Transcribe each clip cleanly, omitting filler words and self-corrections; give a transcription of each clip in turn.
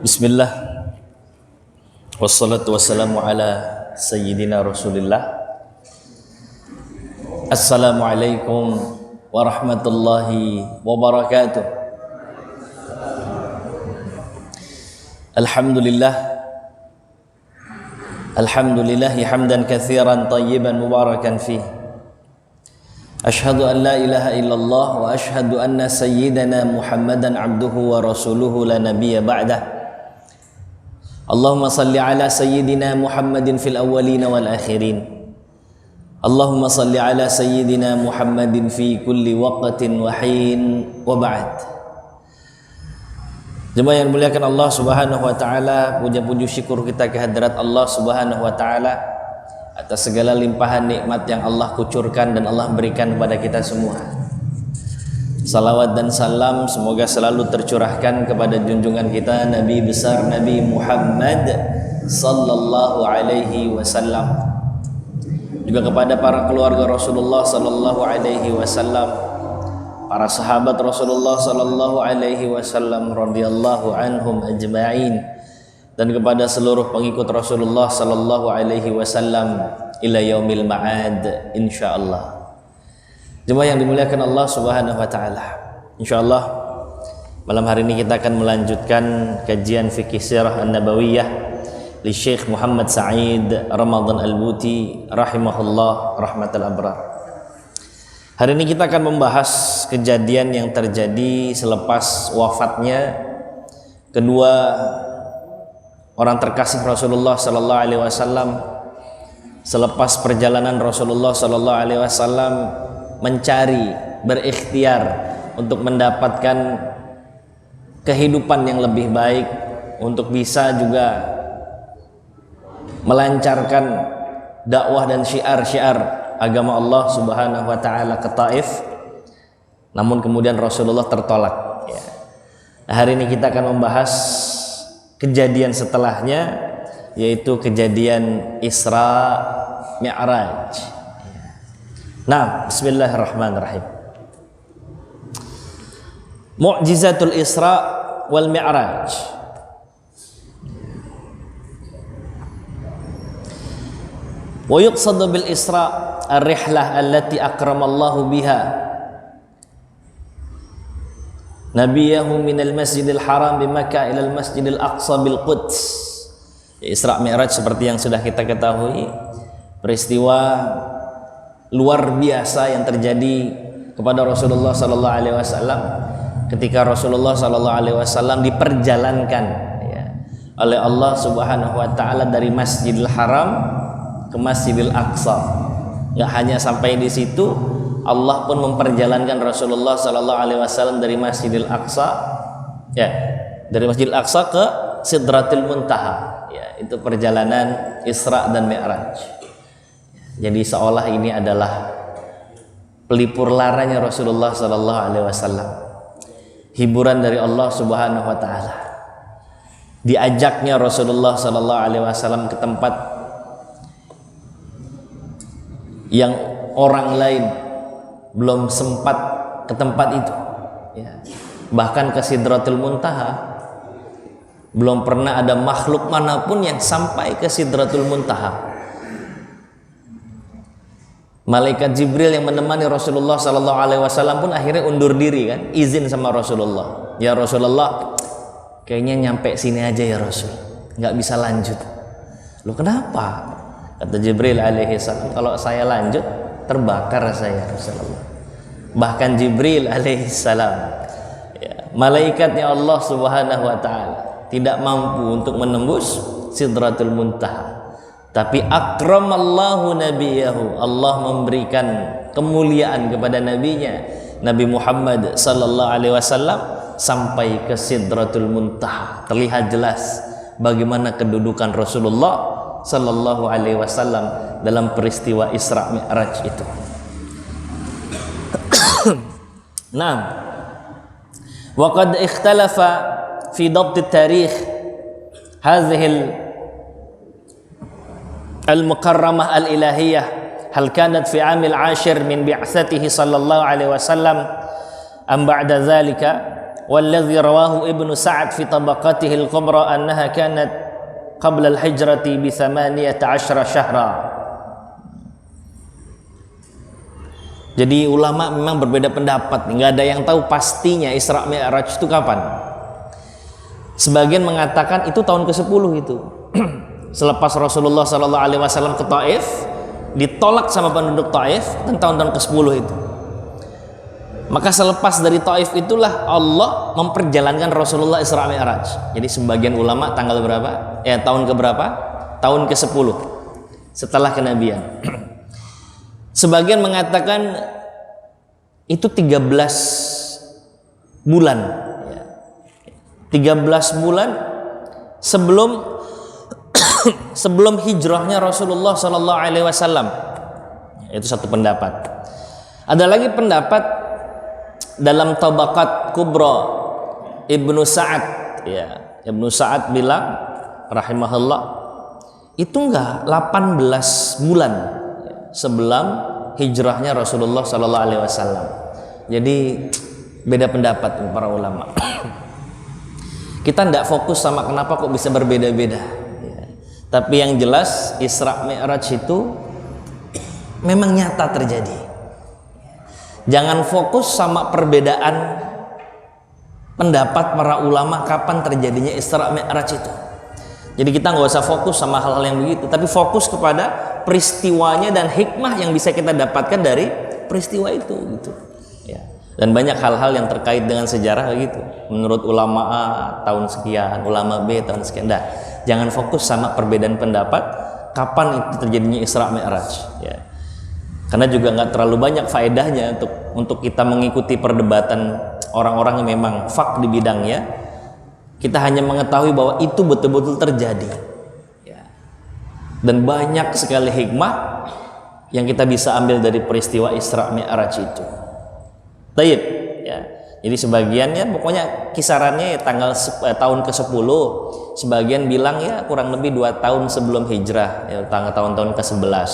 Bismillah, wassalatu wassalamu ala sayyidina Rasulillah. Assalamualaikum warahmatullahi wabarakatuh. Alhamdulillahi hamdan katsiran tayyiban mubarakan fih. Ashhadu an la ilaha illallah wa ashhadu anna sayyidana Muhammadan abduhu wa rasuluhu la nabiyya ba'dah. Allahumma salli ala sayyidina Muhammadin fil awwalin wal akhirin. Allahumma salli ala sayyidina Muhammadin fi kulli waqtin wa hin wa ba'd. Jemaah yang dimuliakan Allah Subhanahu wa taala, puja-puji syukur kita kehadirat Allah Subhanahu wa taala atas segala limpahan nikmat yang Allah kucurkan dan Allah berikan kepada kita semua. Salawat dan salam semoga selalu tercurahkan kepada junjungan kita Nabi besar Nabi Muhammad sallallahu alaihi wasallam, juga kepada para keluarga Rasulullah sallallahu alaihi wasallam, para sahabat Rasulullah sallallahu alaihi wasallam radhiyallahu anhum ajma'in, dan kepada seluruh pengikut Rasulullah sallallahu alaihi wasallam ila yaumil ma'ad insyaallah. Jemaah yang dimuliakan Allah Subhanahu wa taala, insyaallah malam hari ini kita akan melanjutkan kajian fikih sirah an-nabawiyah li Syekh Muhammad Sa'id Ramadan Al-Buti rahimahullah rahmatal abrar. Hari ini kita akan membahas kejadian yang terjadi selepas wafatnya kedua orang terkasih Rasulullah sallallahu alaihi wasallam, selepas perjalanan Rasulullah sallallahu alaihi wasallam mencari, berikhtiar untuk mendapatkan kehidupan yang lebih baik, untuk bisa juga melancarkan dakwah dan syiar-syiar agama Allah Subhanahu wa taala ke Taif. Namun kemudian Rasulullah tertolak ya. Hari ini kita akan membahas kejadian setelahnya, yaitu kejadian Isra Mi'raj. Nah, bismillahirrahmanirrahim. Mu'jizatul Isra wal Mi'raj. Wa yuqsadu bil Isra ar-rihlah allati akramallahu biha nabiyahu minal masjidil haram bi Makkah ilal masjidil aqsa bil Quds. Isra Mi'raj seperti yang sudah kita ketahui, peristiwa luar biasa yang terjadi kepada Rasulullah sallallahu alaihi wasallam ketika Rasulullah sallallahu alaihi wasallam diperjalankan ya, oleh Allah Subhanahu wa taala dari Masjidil Haram ke Masjidil Aqsa. Enggak hanya sampai di situ, Allah pun memperjalankan Rasulullah sallallahu alaihi wasallam dari Masjidil Aqsa ya, dari Masjidil Aqsa ke Sidratil Muntaha ya, itu perjalanan Isra dan Mi'raj. Jadi seolah ini adalah pelipur laranya Rasulullah sallallahu alaihi wasallam, hiburan dari Allah Subhanahu wa taala. Diajaknya Rasulullah sallallahu alaihi wasallam ke tempat yang orang lain belum sempat ke tempat itu ya. Bahkan ke Sidratul Muntaha belum pernah ada makhluk manapun yang sampai ke Sidratul Muntaha. Malaikat Jibril yang menemani Rasulullah sallallahu alaihi wasallam pun akhirnya undur diri kan, izin sama Rasulullah. Ya Rasulullah, kayaknya nyampe sini aja ya Rasul, nggak bisa lanjut. Loh kenapa? Kata Jibril alaihi salam, kalau saya lanjut terbakar saya Rasulullah. Bahkan Jibril alaihi salam ya, malaikatnya Allah Subhanahu wa taala tidak mampu untuk menembus Sidratul Muntaha. Tapi akramallahu nabiyahu, Allah memberikan kemuliaan kepada nabinya Nabi Muhammad sallallahu alaihi wasallam sampai ke Sidratul Muntaha. Terlihat jelas bagaimana kedudukan Rasulullah sallallahu alaihi wasallam dalam peristiwa Isra Mi'raj itu. Nah, wa qad ikhtalafa fi dhabt at-tarikh hadhihi al-mukarramah al-ilahiyah hal kanat fi amil ashir min bi'atsatihi sallallahu alaihi wasallam am ba'da dhalika والذي رواه ابن سعد في طبقاته الكبرى أنها كانت قبل الهجرة ب18 شهرا. Jadi ulama memang berbeda pendapat, nggak ada yang tahu pastinya Isra Mi'raj itu kapan. Sebagian mengatakan itu tahun ke-10 itu. Selepas Rasulullah sallallahu alaihi wasallam ke Taif, ditolak sama penduduk Taif, dan tahun-tahun ke-10 itu. Maka selepas dari Taif itulah Allah memperjalankan Rasulullah Isra Mi'raj. Jadi sebagian ulama tanggal berapa? Tahun ke berapa? Tahun ke-10 setelah kenabian. Sebagian mengatakan itu 13 bulan. 13 bulan sebelum hijrahnya Rasulullah sallallahu alaihi wasallam. Itu satu pendapat. Ada lagi pendapat dalam Tabaqat Kubra Ibnu Sa'ad, Ibnu Sa'ad bilang rahimahullah itu enggak 18 bulan sebelum hijrahnya Rasulullah sallallahu alaihi wasallam. Jadi beda pendapat para ulama. Kita tidak fokus sama kenapa kok bisa berbeda-beda. Tapi yang jelas Isra Mi'raj itu memang nyata terjadi. Jangan fokus sama perbedaan pendapat para ulama kapan terjadinya Isra Mi'raj itu. Jadi kita nggak usah fokus sama hal-hal yang begitu, tapi fokus kepada peristiwanya dan hikmah yang bisa kita dapatkan dari peristiwa itu, gitu. Ya. Dan banyak hal-hal yang terkait dengan sejarah gitu. Menurut ulama A tahun sekian, ulama B tahun sekian. Nah, jangan fokus sama perbedaan pendapat kapan itu terjadinya Isra Mi'raj. Ya. Karena juga nggak terlalu banyak faedahnya untuk kita mengikuti perdebatan orang-orang yang memang fak di bidangnya. Kita hanya mengetahui bahwa itu betul-betul terjadi, ya. Dan banyak sekali hikmah yang kita bisa ambil dari peristiwa Isra Mi'raj itu. Taib, ya. Jadi sebagiannya pokoknya kisarannya tahun ke-10, sebagian bilang ya kurang lebih 2 tahun sebelum hijrah, ya, tahun-tahun ke-11.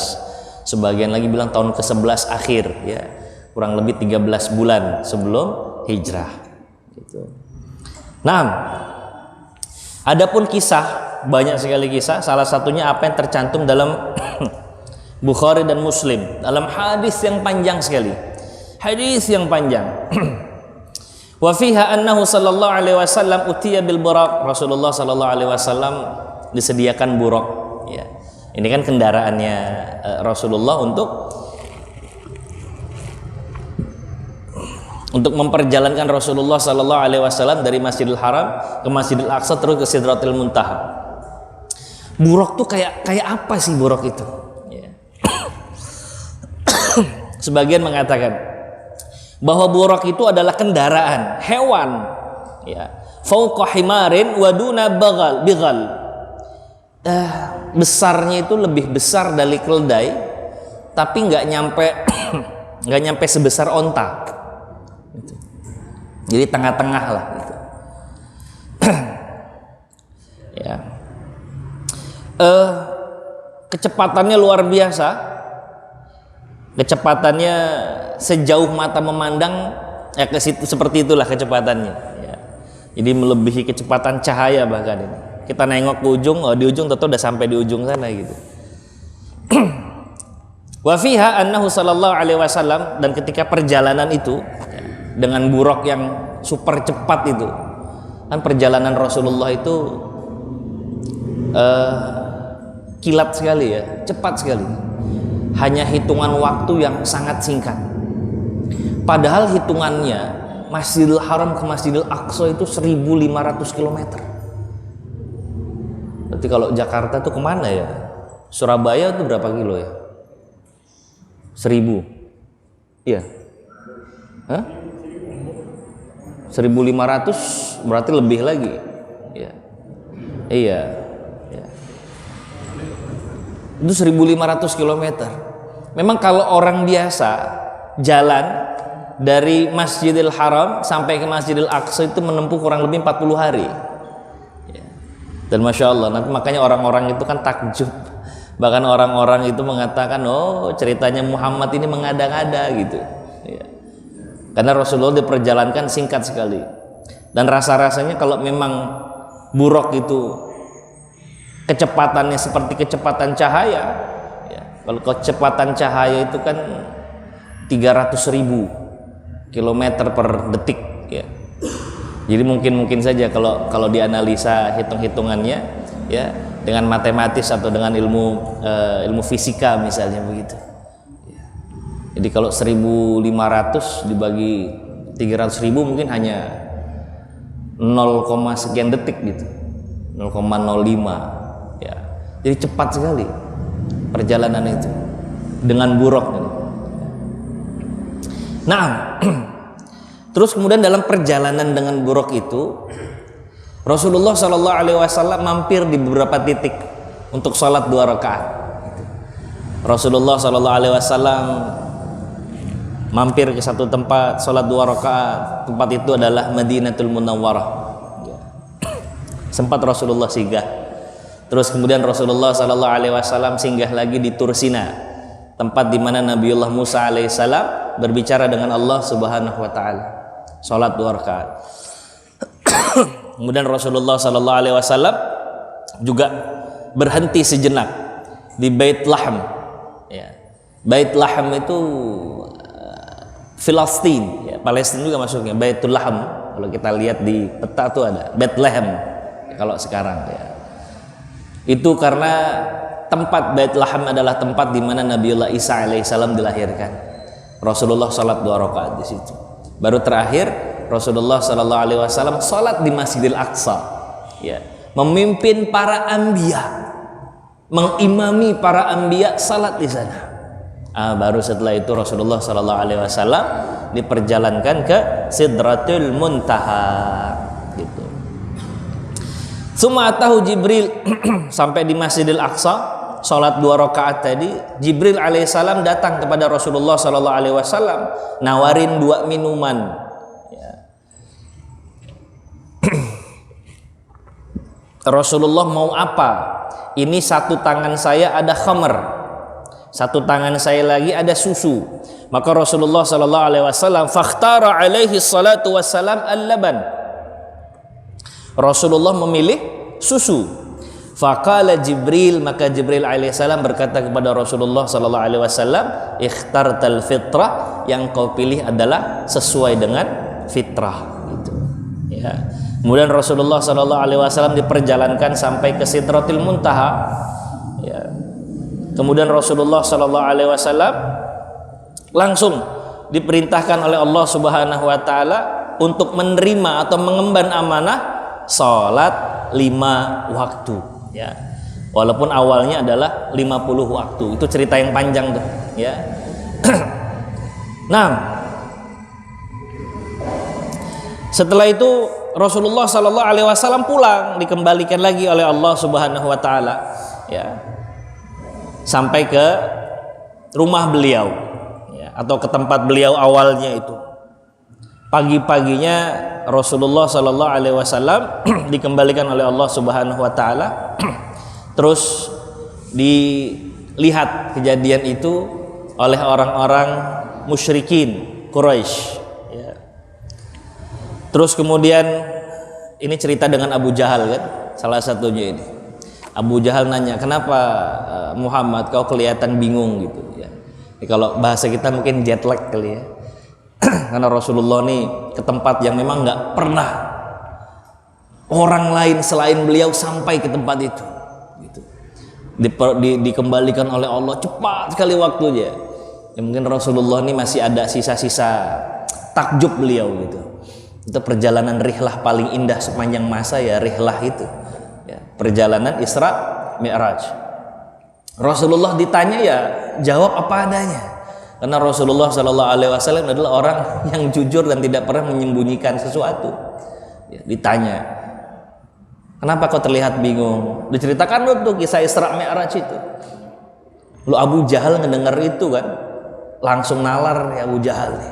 Sebagian lagi bilang tahun ke-11 akhir, ya, kurang lebih 13 bulan sebelum hijrah, gitu. Nah, adapun kisah, banyak sekali kisah. Salah satunya apa yang tercantum dalam Bukhari dan Muslim, dalam hadis yang panjang sekali. Hadis yang panjang. Wa fiha annahu sallallahu alaihi wasallam utiya bil buraq. Rasulullah sallallahu alaihi wasallam disediakan buraq, ya. Ini kan kendaraannya Rasulullah untuk memperjalankan Rasulullah sallallahu alaihi wasallam dari Masjidil Haram ke Masjidil Aqsa terus ke Sidratil Muntaha. Buraq tuh kayak apa sih buraq itu? Ya. Sebagian mengatakan bahwa buraq itu adalah kendaraan hewan, ya. Fauqa himarin wa duna bighal. Besarnya itu lebih besar dari keledai, tapi nggak nyampe sebesar onta. Gitu. Jadi tengah-tengah lah gitu. Ya. Kecepatannya luar biasa. Kecepatannya sejauh mata memandang, ya ke situ, seperti itulah kecepatannya, ya. Jadi melebihi kecepatan cahaya bahkan ini. Kita nengok ke ujung, di ujung tentu udah sampai di ujung sana gitu. Wa fiha annahu sallallahu alaihi wasallam, dan ketika perjalanan itu dengan buraq yang super cepat itu, kan perjalanan Rasulullah itu kilat sekali, ya, cepat sekali. Hanya hitungan waktu yang sangat singkat. Padahal hitungannya Masjidil Haram ke Masjidil Aqsa itu 1.500 km. Berarti kalau Jakarta tuh kemana ya? Surabaya tuh berapa kilo ya? 1.000. Iya. Hah? 1.500 berarti lebih lagi. Ya. Iya. Ya. Itu 1.500 km. Memang kalau orang biasa jalan dari Masjidil Haram sampai ke Masjidil Aqsa itu menempuh kurang lebih 40 hari. Dan Masya Allah, nanti makanya orang-orang itu kan takjub. Bahkan orang-orang itu mengatakan, oh ceritanya Muhammad ini mengada-ngada gitu, ya. Karena Rasulullah diperjalankan singkat sekali. Dan rasa-rasanya kalau memang buraq itu kecepatannya seperti kecepatan cahaya, ya, kalau kecepatan cahaya itu kan 300.000 kilometer per detik, ya. Jadi mungkin saja kalau dianalisa hitung-hitungannya, ya, dengan matematis atau dengan ilmu fisika misalnya begitu. Jadi kalau 1.500 dibagi 300.000 mungkin hanya 0, sekian detik gitu, 0,05, ya. Jadi cepat sekali perjalanan itu dengan buraq ini. Nah, terus kemudian dalam perjalanan dengan buraq itu Rasulullah Shallallahu Alaihi Wasallam mampir di beberapa titik untuk sholat 2 rakaat. Rasulullah Shallallahu Alaihi Wasallam mampir ke satu tempat sholat 2 rakaat. Tempat itu adalah Madinatul Munawwarah. Sempat Rasulullah singgah. Terus kemudian Rasulullah Shallallahu Alaihi Wasallam singgah lagi di Tursina, tempat di mana Nabiullah Musa alaihissalam berbicara dengan Allah Subhanahu Wa Taala. Sholat 2 rakaat. Kemudian Rasulullah Shallallahu Alaihi Wasallam juga berhenti sejenak di Bait Lahm. Ya. Bait Lahm itu Filastin, ya, Palestina juga masuknya. Baitul Lahm, kalau kita lihat di peta tuh ada Bethlehem, ya, kalau sekarang, ya. Itu karena tempat Bait Lahm adalah tempat di mana Nabiullah Isa alaihissalam dilahirkan. Rasulullah salat 2 rakaat di situ. Baru terakhir Rasulullah sallallahu alaihi wasallam salat di Masjidil Aqsa, ya, memimpin para anbiya, mengimami para anbiya salat di sana. Baru setelah itu Rasulullah Sallallahu Alaihi Wasallam diperjalankan ke Sidratul Muntaha, gitu. Suma atahu Jibril sampai di Masjidil Aqsa, sholat 2 rakaat tadi. Jibril alaihissalam datang kepada Rasulullah Sallallahu Alaihi Wasallam, nawarin 2 minuman. Ya. Rasulullah mau apa? Ini satu tangan saya ada khamr, satu tangan saya lagi ada susu. Maka Rasulullah sallallahu alaihi wasallam fakhtara alaihi salatu wassalam al-laban. Rasulullah memilih susu. Faqala Jibril, maka Jibril alaihissalam berkata kepada Rasulullah sallallahu alaihi wasallam, ikhtartal fitrah, yang kau pilih adalah sesuai dengan fitrah, gitu. Ya. Kemudian Rasulullah sallallahu alaihi wasallam diperjalankan sampai ke Sidratul Muntaha. Ya. Kemudian Rasulullah Shallallahu Alaihi Wasallam langsung diperintahkan oleh Allah Subhanahu Wa Taala untuk menerima atau mengemban amanah sholat 5 waktu. Ya, walaupun awalnya adalah 50 waktu. Itu cerita yang panjang tuh. Ya. Nah, setelah itu Rasulullah Shallallahu Alaihi Wasallam pulang, dikembalikan lagi oleh Allah Subhanahu Wa Taala. Ya. Sampai ke rumah beliau, ya, atau ke tempat beliau awalnya itu. Pagi-paginya Rasulullah Sallallahu Alaihi Wasallam dikembalikan oleh Allah Subhanahu Wa Taala. Terus dilihat kejadian itu oleh orang-orang musyrikin Quraisy. Ya. Terus kemudian ini cerita dengan Abu Jahal, kan, salah satunya ini. Abu Jahal nanya, kenapa Muhammad kau kelihatan bingung gitu, ya. Ini kalau bahasa kita mungkin jet lag kali, ya. Karena Rasulullah nih ke tempat yang memang nggak pernah orang lain selain beliau sampai ke tempat itu, gitu. Dikembalikan oleh Allah cepat sekali waktunya. Ya, mungkin Rasulullah nih masih ada sisa-sisa takjub beliau, gitu. Itu perjalanan rihlah paling indah sepanjang masa, ya, rihlah itu. Perjalanan Isra Mi'raj. Rasulullah ditanya, ya jawab apa adanya. Karena Rasulullah Shallallahu Alaihi Wasallam adalah orang yang jujur dan tidak pernah menyembunyikan sesuatu. Ya, ditanya, kenapa kau terlihat bingung? Diceritakan tuh kisah Isra Mi'raj itu. Lalu Abu Jahal ngedenger itu, kan, langsung nalar, ya, Abu Jahal nih.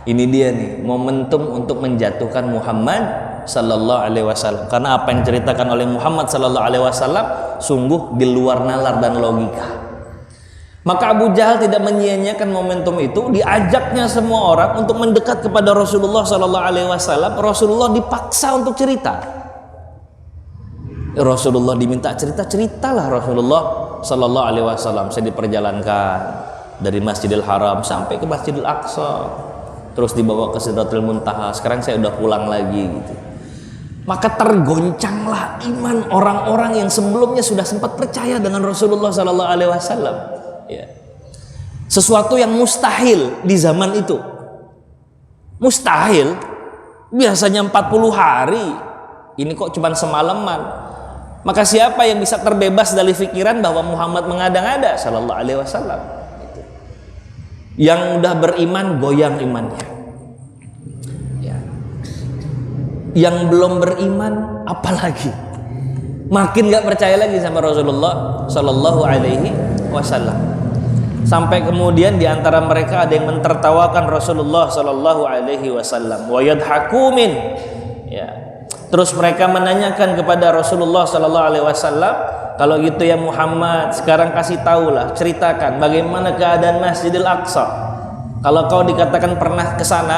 Ini dia nih momentum untuk menjatuhkan Muhammad Sallallahu Alaihi Wasallam. Karena apa yang diceritakan oleh Muhammad Sallallahu Alaihi Wasallam sungguh di luar nalar dan logika. Maka Abu Jahal tidak menyia-nyiakan momentum itu, diajaknya semua orang untuk mendekat kepada Rasulullah Sallallahu Alaihi Wasallam. Rasulullah dipaksa untuk cerita. Rasulullah diminta cerita, ceritalah Rasulullah Sallallahu Alaihi Wasallam. Saya diperjalankan dari Masjidil Haram sampai ke Masjidil Aqsa, terus dibawa ke Sidratul Muntaha. Sekarang saya udah pulang lagi gitu. Maka tergoncanglah iman orang-orang yang sebelumnya sudah sempat percaya dengan Rasulullah Sallallahu Alaihi Wasallam. Ya. Sesuatu yang mustahil di zaman itu, mustahil, biasanya 40 hari, ini kok cuma semalaman. Maka siapa yang bisa terbebas dari pikiran bahwa Muhammad mengada-ngada Sallallahu Alaihi Wasallam? Yang udah beriman goyang imannya, ya. Yang belum beriman apalagi makin gak percaya lagi sama Rasulullah Sallallahu Alaihi Wasallam. Sampai kemudian di antara mereka ada yang mentertawakan Rasulullah Sallallahu Alaihi Wasallam, wa yadhaku min, ya. Terus mereka menanyakan kepada Rasulullah Sallallahu Alaihi Wasallam, kalau gitu ya Muhammad, sekarang kasih tahulah, ceritakan bagaimana keadaan Masjidil Aqsa. Kalau kau dikatakan pernah ke sana,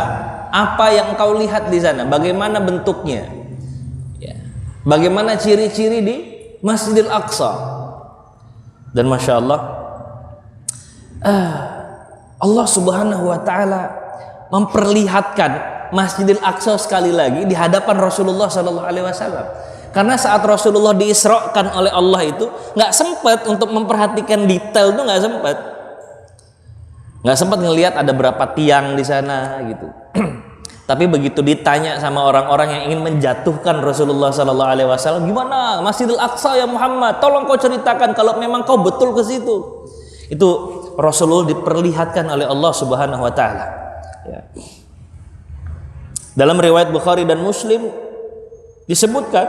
apa yang kau lihat di sana? Bagaimana bentuknya? Ya. Bagaimana ciri-ciri di Masjidil Aqsa? Dan masya Allah, Allah Subhanahu Wa Taala memperlihatkan Masjidil Aqsa sekali lagi di hadapan Rasulullah Sallallahu Alaihi Wasallam. Karena saat Rasulullah diisrokan oleh Allah itu nggak sempat untuk memperhatikan detail, itu nggak sempat ngelihat ada berapa tiang di sana gitu. Tapi begitu ditanya sama orang-orang yang ingin menjatuhkan Rasulullah Sallallahu Alaihi Wasallam, gimana Masjidil Aqsa ya Muhammad? Tolong kau ceritakan kalau memang kau betul ke situ. Itu Rasulullah diperlihatkan oleh Allah Subhanahu Wa Taala. Ya. Dalam riwayat Bukhari dan Muslim disebutkan,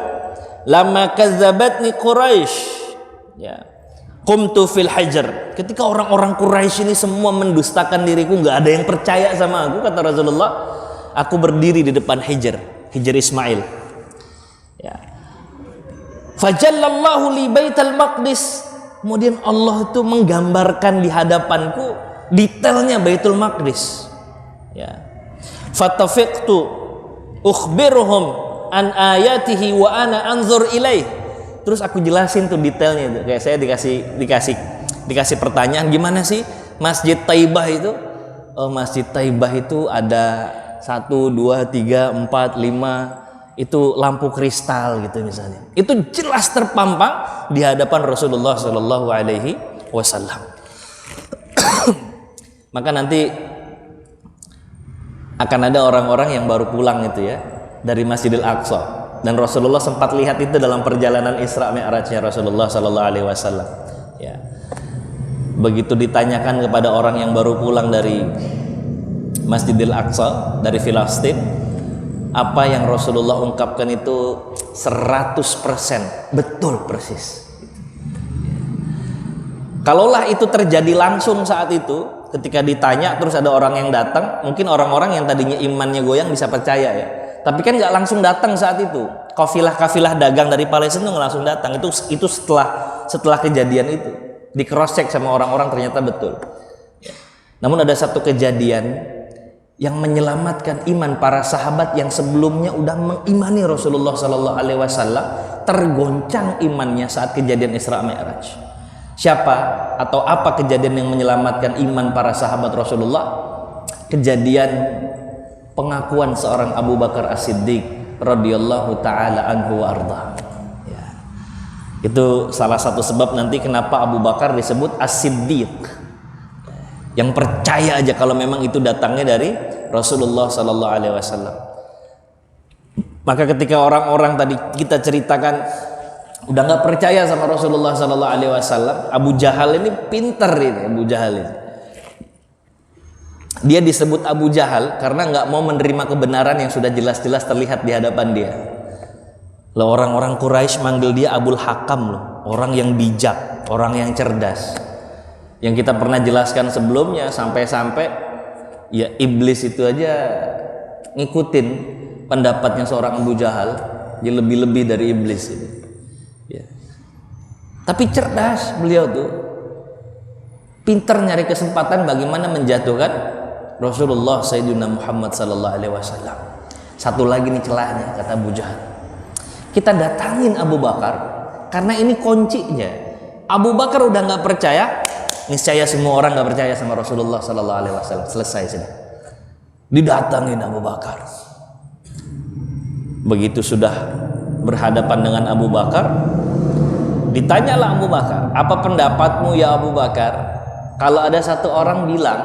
lama kadzabatni Quraisy, ya, qumtu fil hajar. Ketika orang-orang Quraisy ini semua mendustakan diriku, nggak ada yang percaya sama aku, kata Rasulullah, aku berdiri di depan Hijr Ismail. Ya. Fajallallahu li Baitul Maqdis. Kemudian Allah itu menggambarkan di hadapanku detailnya Baitul Maqdis. Ya. Fatafiqtu ukhbiruhum an ayatihi wa ana anzur ilaih. Terus aku jelasin tuh detailnya itu. Kayak saya dikasih pertanyaan, gimana sih Masjid Taibah itu? Oh, Masjid Taibah itu ada 1, 2, 3, 4, 5 itu lampu kristal gitu misalnya. Itu jelas terpampang di hadapan Rasulullah Sallallahu Alaihi Wasallam. Maka nanti akan ada orang-orang yang baru pulang itu ya dari Masjidil Aqsa, dan Rasulullah sempat lihat itu dalam perjalanan Isra Mi'rajnya Rasulullah Sallallahu Alaihi Wasallam. Ya. Begitu ditanyakan kepada orang yang baru pulang dari Masjidil Aqsa dari Filastin, apa yang Rasulullah ungkapkan itu 100% betul persis. Kalaulah itu terjadi langsung saat itu, ketika ditanya terus ada orang yang datang, mungkin orang-orang yang tadinya imannya goyang bisa percaya ya. Tapi kan nggak langsung datang saat itu. Kafilah dagang dari Palestina nggak langsung datang. Itu setelah kejadian itu di cross check sama orang-orang, ternyata betul. Namun ada satu kejadian yang menyelamatkan iman para sahabat yang sebelumnya udah mengimani Rasulullah Sallallahu Alaihi Wasallam, tergoncang imannya saat kejadian Isra Mi'raj. Siapa atau apa kejadian yang menyelamatkan iman para sahabat Rasulullah? Kejadian pengakuan seorang Abu Bakar As-Siddiq radhiyallahu taala anhu wa arda. Ya. Itu salah satu sebab nanti kenapa Abu Bakar disebut As-Siddiq. Yang percaya aja kalau memang itu datangnya dari Rasulullah Sallallahu Alaihi Wasallam. Maka ketika orang-orang tadi kita ceritakan udah nggak percaya sama Rasulullah Sallallahu Alaihi Wasallam, Abu Jahal ini pinter ini, Abu Jahal ini. Dia disebut Abu Jahal karena nggak mau menerima kebenaran yang sudah jelas-jelas terlihat di hadapan dia. Loh, orang-orang Quraisy manggil dia Abul Hakam loh, orang yang bijak, orang yang cerdas. Yang kita pernah jelaskan sebelumnya, sampai-sampai ya iblis itu aja ngikutin pendapatnya seorang Abu Jahal, dia lebih-lebih dari iblis itu. Ya. Tapi cerdas beliau tuh. pinter nyari kesempatan bagaimana menjatuhkan Rasulullah Sayyidina Muhammad sallallahu alaihi wasallam. Satu lagi nih celahnya, kata Abu Jahal. Kita datangin Abu Bakar karena ini kuncinya. Abu Bakar udah nggak percaya, niscaya semua orang nggak percaya sama Rasulullah sallallahu alaihi wasallam. Selesai sudah. Didatangin Abu Bakar. Begitu sudah berhadapan dengan Abu Bakar, ditanyalah Abu Bakar, apa pendapatmu ya Abu Bakar? Kalau ada satu orang bilang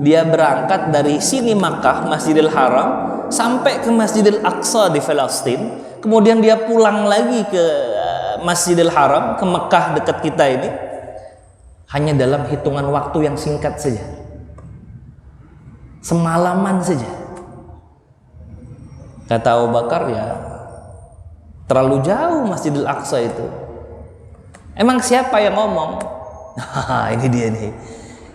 dia berangkat dari sini Makkah, Masjidil Haram, sampai ke Masjidil Aqsa di Palestina, kemudian dia pulang lagi ke Masjidil Haram, ke Mekah dekat kita ini, hanya dalam hitungan waktu yang singkat saja, semalaman saja. Kata Abu Bakar, ya terlalu jauh Masjidil Aqsa itu. Emang siapa yang ngomong? Nah, ini dia nih.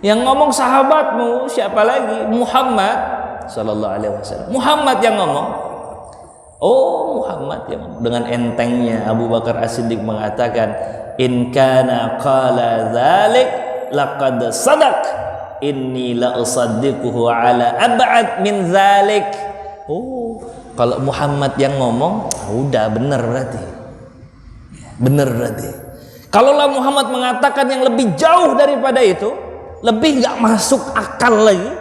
Yang ngomong sahabatmu, siapa lagi? Muhammad sallallahu alaihi wasallam. Muhammad yang ngomong. Oh, Muhammad yang ngomong. Dengan entengnya Abu Bakar As-Siddiq mengatakan, "In kana qala dzalik laqad sadaq. Inni la usaddiquhu ala ab'ad min dzalik." Oh, kalau Muhammad yang ngomong, udah benar berarti. Benar berarti. Kalaulah Muhammad mengatakan yang lebih jauh daripada itu, lebih nggak masuk akal lagi,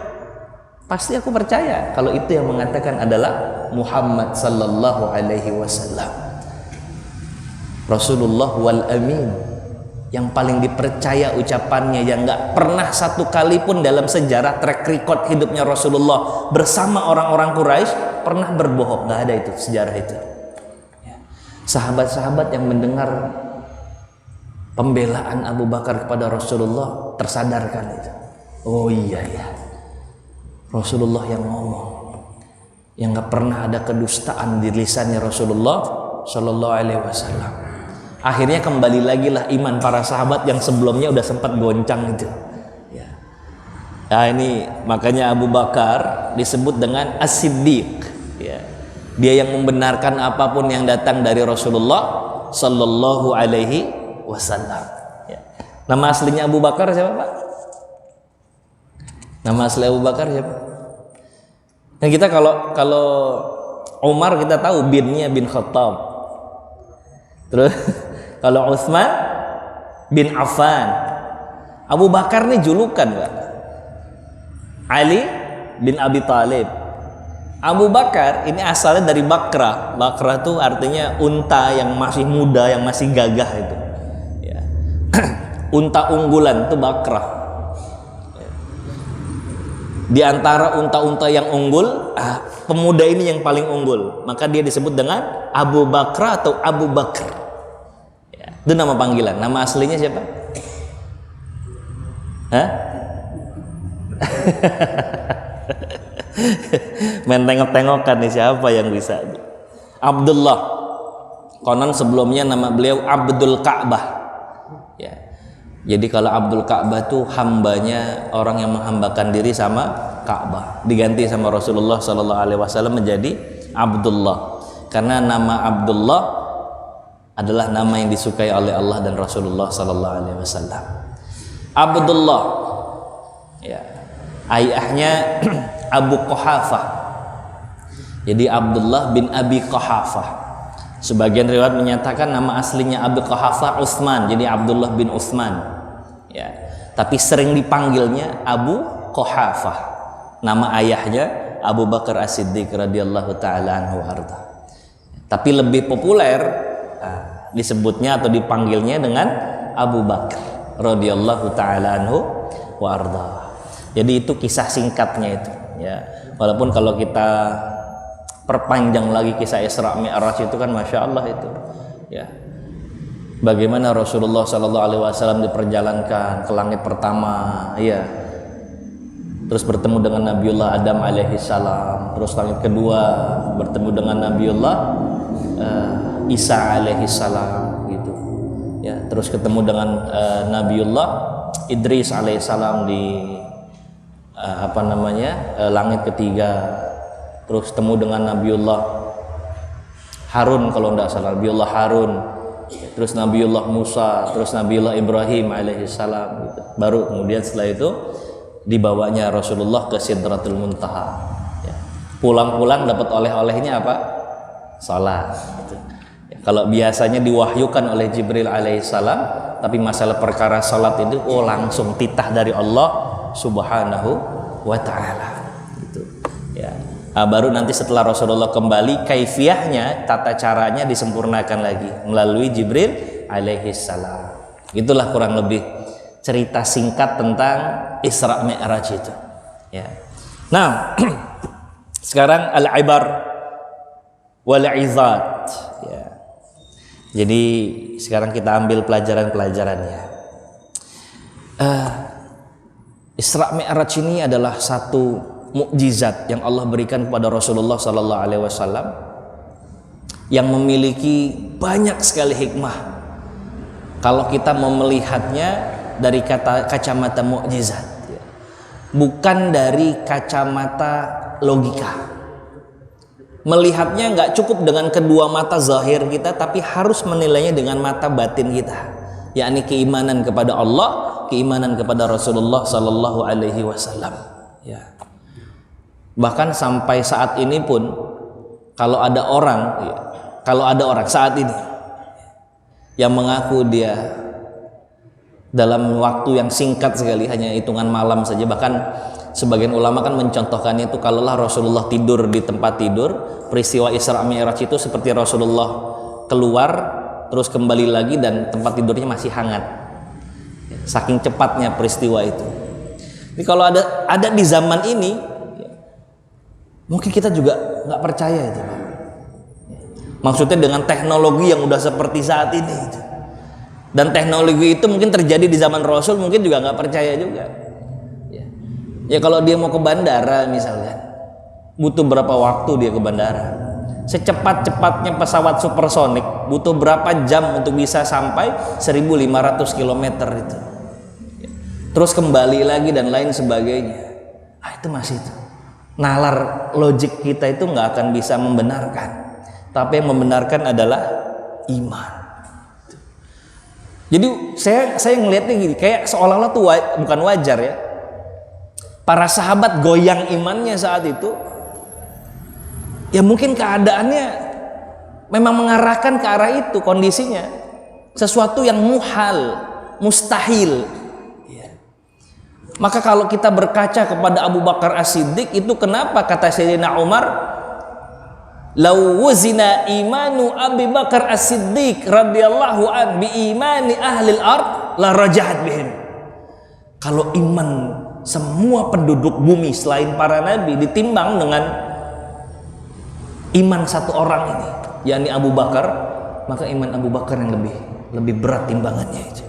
pasti aku percaya kalau itu yang mengatakan adalah Muhammad sallallahu alaihi wasallam. Rasulullah wal amin, yang paling dipercaya ucapannya, yang nggak pernah satu kali pun dalam sejarah track record hidupnya Rasulullah bersama orang-orang Quraisy pernah berbohong. Nggak ada itu sejarah itu. Sahabat-sahabat yang mendengar pembelaan Abu Bakar kepada Rasulullah tersadarkan itu. Oh iya ya, Rasulullah yang ngomong, yang nggak pernah ada kedustaan di lisannya Rasulullah Shallallahu Alaihi Wasallam. Akhirnya kembali lagi lah iman para sahabat yang sebelumnya udah sempat goncang itu. Ya. Nah ini makanya Abu Bakar disebut dengan As-Siddiq. Ya. Dia yang membenarkan apapun yang datang dari Rasulullah Shallallahu Alaihi Wasallam. Ya. Nama aslinya Abu Bakar siapa Pak? Nama asli Abu Bakar siapa? Nah kita kalau Umar kita tahu binnya bin Khattab. Terus kalau Utsman bin Affan. Abu Bakar nih julukan Pak. Ali bin Abi Thalib. Abu Bakar ini asalnya dari Bakrah. Bakrah itu artinya unta yang masih muda, yang masih gagah itu. Unta unggulan itu Bakrah. Di antara unta-unta yang unggul, pemuda ini yang paling unggul, maka dia disebut dengan Abu Bakrah atau Abu Bakr. Ya, itu nama panggilan. Nama aslinya siapa? Hah? Main tengok-tengokan nih siapa yang bisa. Abdullah. Konon sebelumnya nama beliau Abdul Ka'bah. Ya. Jadi kalau Abdul Ka'bah itu hambanya orang yang menghambakan diri sama Ka'bah, diganti sama Rasulullah Sallallahu Alaihi Wasallam menjadi Abdullah, karena nama Abdullah adalah nama yang disukai oleh Allah dan Rasulullah Sallallahu Alaihi Wasallam. Abdullah, ya, ayahnya Abu Quhafah, jadi Abdullah bin Abi Quhafah. Sebagian riwayat menyatakan nama aslinya Abu Quhafah Utsman, jadi Abdullah bin Utsman. Ya, tapi sering dipanggilnya Abu Quhafah. Nama ayahnya Abu Bakar As-Siddiq radhiyallahu taala anhu arda. Tapi lebih populer disebutnya atau dipanggilnya dengan Abu Bakar radhiyallahu taala anhu wa arda. Jadi itu kisah singkatnya itu, ya. Walaupun kalau kita perpanjang lagi kisah Isra Mi'raj itu kan masya Allah itu, ya. Bagaimana Rasulullah Sallallahu Alaihi Wasallam diperjalankan ke langit pertama, ya. Terus bertemu dengan Nabiullah Adam alaihi salam. Terus langit kedua bertemu dengan Nabiullah Isa alaihi salam, gitu. Ya. Terus ketemu dengan Nabiullah Idris alaihi salam di langit ketiga. Terus temu dengan Nabiullah Harun kalau tidak salah, Nabiullah Harun terus Nabiullah Musa, terus Nabiullah Ibrahim alaihissalam gitu. Baru kemudian setelah itu dibawanya Rasulullah ke Sidratul Muntaha ya. Pulang-pulang dapat oleh-olehnya apa? Salat gitu. Ya, kalau biasanya diwahyukan oleh Jibril alaihissalam, tapi masalah perkara salat itu langsung titah dari Allah subhanahu wa ta'ala gitu ya. Baru nanti setelah Rasulullah kembali, kaifiyahnya, tata caranya disempurnakan lagi melalui Jibril alaihissalam. Itulah kurang lebih cerita singkat tentang Isra Mi'raj itu ya. Nah sekarang al-ibar wal-izat ya. Jadi sekarang kita ambil pelajaran-pelajarannya. Isra Mi'raj ini adalah satu mukjizat yang Allah berikan kepada Rasulullah sallallahu alaihi wasallam yang memiliki banyak sekali hikmah kalau kita mau melihatnya dari kacamata mukjizat, bukan dari kacamata logika. Melihatnya nggak cukup dengan kedua mata zahir kita, tapi harus menilainya dengan mata batin kita, yakni keimanan kepada Allah, keimanan kepada Rasulullah sallallahu alaihi wasallam ya. Bahkan sampai saat ini pun kalau ada orang saat ini yang mengaku dia dalam waktu yang singkat sekali, hanya hitungan malam saja, bahkan sebagian ulama kan mencontohkannya itu kalaulah Rasulullah tidur di tempat tidur, peristiwa Isra Mi'raj itu seperti Rasulullah keluar terus kembali lagi dan tempat tidurnya masih hangat, saking cepatnya peristiwa itu. Jadi kalau ada di zaman ini, mungkin kita juga nggak percaya itu, maksudnya dengan teknologi yang udah seperti saat ini itu. Dan teknologi itu mungkin terjadi di zaman Rasul, mungkin juga nggak percaya juga ya. Kalau dia mau ke bandara misalnya, butuh berapa waktu dia ke bandara? Secepat-cepatnya pesawat supersonik butuh berapa jam untuk bisa sampai 1.500 km itu ya. Terus kembali lagi dan lain sebagainya. Itu masih itu nalar logik kita itu nggak akan bisa membenarkan, tapi yang membenarkan adalah iman. Jadi saya ngelihatnya gini, kayak seolah-olah tuh bukan wajar ya, para sahabat goyang imannya saat itu. Ya mungkin keadaannya memang mengarahkan ke arah itu, kondisinya sesuatu yang muhal, mustahil. Maka kalau kita berkaca kepada Abu Bakar As-Siddiq itu, kenapa kata Sayyidina Umar, "Lau wuzina imanu Abi Bakar As-Siddiq radhiyallahu an bi imani ahli al-ard la rajahat bihim." Kalau iman semua penduduk bumi selain para nabi ditimbang dengan iman satu orang ini, yakni Abu Bakar, maka iman Abu Bakar yang lebih berat timbangannya itu.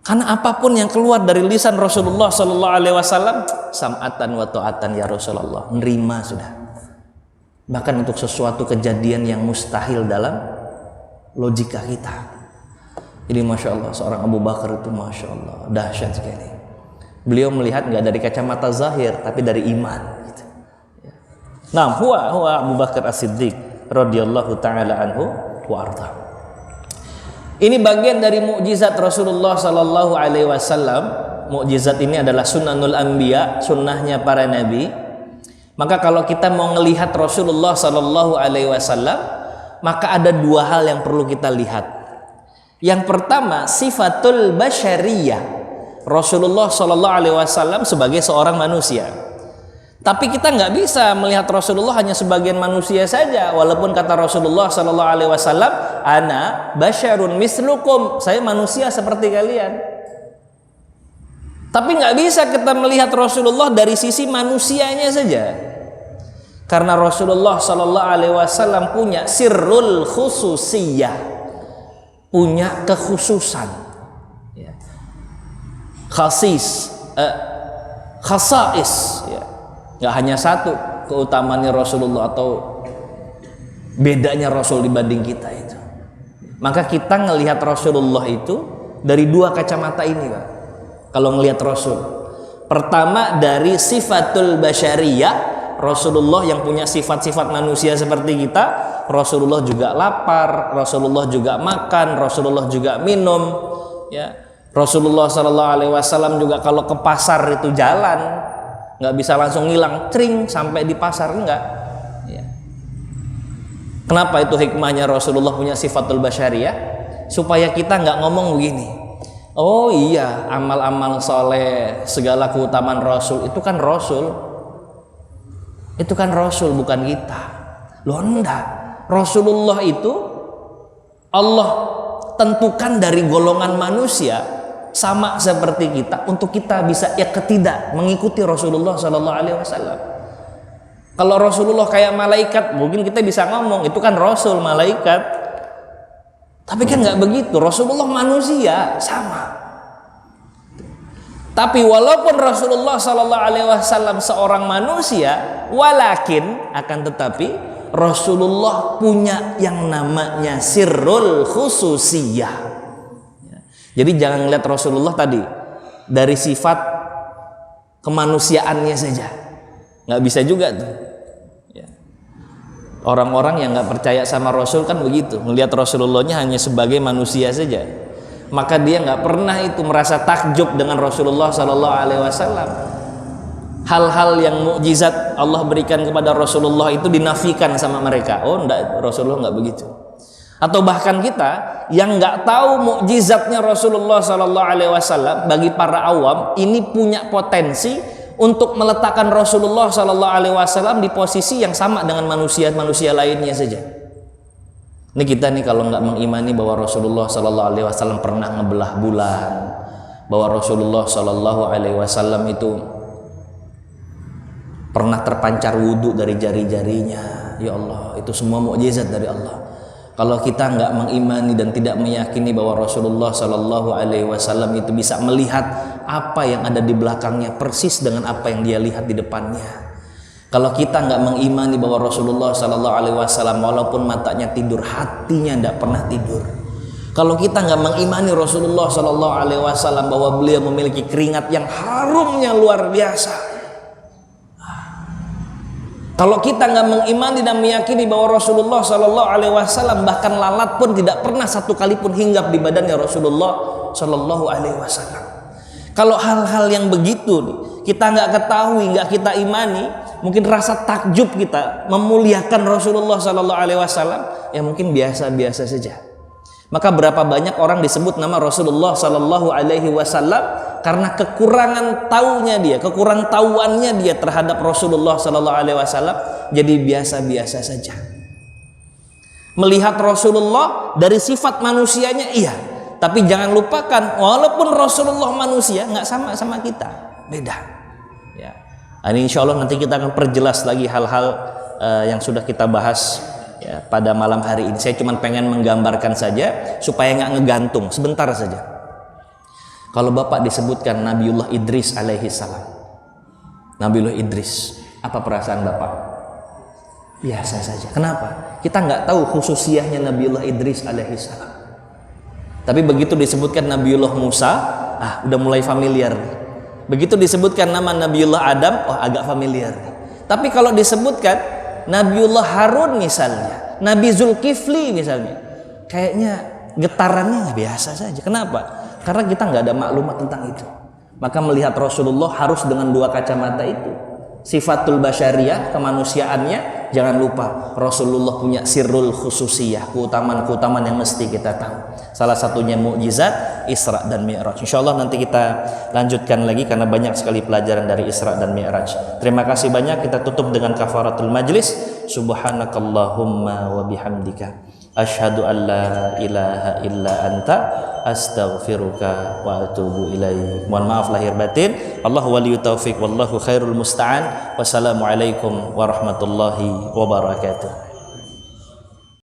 Karena apapun yang keluar dari lisan Rasulullah sallallahu alaihi wasallam, sam'atan wa ta'atan ya Rasulullah, nerima sudah. Bahkan untuk sesuatu kejadian yang mustahil dalam logika kita. Jadi masya Allah, seorang Abu Bakar itu masya Allah dahsyat sekali. Beliau melihat nggak dari kacamata zahir, tapi dari iman. Gitu. Nah, huwa Abu Bakar As-Siddiq radhiyallahu taala anhu wa arda. Ini bagian dari mukjizat Rasulullah sallallahu alaihi wasallam. Mukjizat ini adalah sunnanul anbiya, sunnahnya para nabi. Maka kalau kita mau melihat Rasulullah sallallahu alaihi wasallam, maka ada dua hal yang perlu kita lihat. Yang pertama, sifatul basyariyah. Rasulullah sallallahu alaihi wasallam sebagai seorang manusia. Tapi kita nggak bisa melihat Rasulullah hanya sebagian manusia saja, walaupun kata Rasulullah sallallahu alaihi wasallam, "Ana basyarun mislukum," saya manusia seperti kalian. Tapi nggak bisa kita melihat Rasulullah dari sisi manusianya saja, karena Rasulullah sallallahu alaihi wasallam punya sirrul khususiyah, punya kekhususan, khasais, ya. Nggak hanya satu keutamaannya Rasulullah atau bedanya Rasul dibanding kita itu. Maka kita ngelihat Rasulullah itu dari dua kacamata ini, Pak. Kalau ngelihat Rasul, pertama dari sifatul basyariyah, Rasulullah yang punya sifat-sifat manusia seperti kita, Rasulullah juga lapar, Rasulullah juga makan, Rasulullah juga minum, ya. Rasulullah Shallallahu Alaihi Wasallam juga kalau ke pasar itu jalan, nggak bisa langsung ngilang, tring sampai di pasar, enggak. Ya. Kenapa itu hikmahnya Rasulullah punya sifatul basyariyah? Supaya kita nggak ngomong begini, oh iya amal-amal soleh, segala keutamaan Rasul itu kan Rasul, bukan kita. Loh enggak. Rasulullah itu Allah tentukan dari golongan manusia sama seperti kita untuk kita bisa iqtidah mengikuti Rasulullah Sallallahu Alaihi Wasallam. Kalau Rasulullah kayak malaikat, mungkin kita bisa ngomong itu kan Rasul malaikat. Tapi kan nggak begitu. Rasulullah manusia sama. Tapi walaupun Rasulullah Sallallahu Alaihi Wasallam seorang manusia, walakin akan tetapi Rasulullah punya yang namanya sirrul khususiyah. Jadi jangan lihat Rasulullah tadi dari sifat kemanusiaannya saja, nggak bisa juga tuh. Orang-orang yang nggak percaya sama Rasul kan begitu, melihat Rasulullahnya hanya sebagai manusia saja, maka dia nggak pernah itu merasa takjub dengan Rasulullah Sallallahu Alaihi Wasallam. Hal-hal yang mukjizat Allah berikan kepada Rasulullah itu dinafikan sama mereka. Oh enggak, Rasulullah enggak begitu. Atau bahkan kita yang enggak tahu mukjizatnya Rasulullah Sallallahu Alaihi Wasallam, bagi para awam ini punya potensi untuk meletakkan Rasulullah Sallallahu Alaihi Wasallam di posisi yang sama dengan manusia-manusia lainnya saja. Ini kita nih kalau nggak mengimani bahwa Rasulullah Sallallahu Alaihi Wasallam pernah ngebelah bulan, bahwa Rasulullah Sallallahu Alaihi Wasallam itu pernah terpancar wudhu dari jari-jarinya, ya Allah, itu semua mukjizat dari Allah. Kalau kita nggak mengimani dan tidak meyakini bahwa Rasulullah Sallallahu Alaihi Wasallam itu bisa melihat apa yang ada di belakangnya persis dengan apa yang dia lihat di depannya. Kalau kita nggak mengimani bahwa Rasulullah Sallallahu Alaihi Wasallam walaupun matanya tidur, hatinya tidak pernah tidur. Kalau kita nggak mengimani Rasulullah Sallallahu Alaihi Wasallam bahwa beliau memiliki keringat yang harumnya luar biasa. Kalau kita nggak mengimani dan meyakini bahwa Rasulullah Sallallahu Alaihi Wasallam bahkan lalat pun tidak pernah satu kali pun hinggap di badannya Rasulullah Sallallahu Alaihi Wasallam. Kalau hal-hal yang begitu kita nggak ketahui, nggak kita imani, mungkin rasa takjub kita memuliakan Rasulullah Sallallahu Alaihi Wasallam ya mungkin biasa-biasa saja. Maka berapa banyak orang disebut nama Rasulullah Sallallahu Alaihi Wasallam karena kekurangan taunya dia, kekurang tahuannya dia terhadap Rasulullah Sallallahu Alaihi Wasallam, jadi biasa-biasa saja. Melihat Rasulullah dari sifat manusianya iya, tapi jangan lupakan walaupun Rasulullah manusia nggak sama kita, beda. Ya. Ini insya Allah nanti kita akan perjelas lagi hal-hal yang sudah kita bahas. Ya, pada malam hari ini saya cuma pengen menggambarkan saja supaya nggak ngegantung sebentar saja. Kalau Bapak disebutkan Nabiullah Idris alaihi salam, Nabiullah Idris, apa perasaan Bapak? Biasa saja. Kenapa? Kita nggak tahu khususiahnya Nabiullah Idris alaihi salam. Tapi begitu disebutkan Nabiullah Musa, udah mulai familiar. Begitu disebutkan nama Nabiullah Adam, agak familiar. Tapi kalau disebutkan Nabiullah Harun misalnya, Nabi Zulkifli misalnya, kayaknya getarannya biasa saja. Kenapa? Karena kita nggak ada maklumat tentang itu. Maka melihat Rasulullah harus dengan dua kacamata itu. Sifatul basyariyah, kemanusiaannya, jangan lupa Rasulullah punya sirrul khususiyah, keutamaan-keutamaan yang mesti kita tahu. Salah satunya mukjizat Isra dan Mi'raj. Insyaallah nanti kita lanjutkan lagi karena banyak sekali pelajaran dari Isra dan Mi'raj. Terima kasih banyak. Kita tutup dengan kafaratul majlis. Subhanakallahumma wa bihamdika asyhadu an la ilaha illa anta astaghfiruka wa atubu ilaik. Mohon maaf lahir batin. Allahu waliyut taufik wallahu khairul musta'an. Wassalamualaikum warahmatullahi wabarakatuh.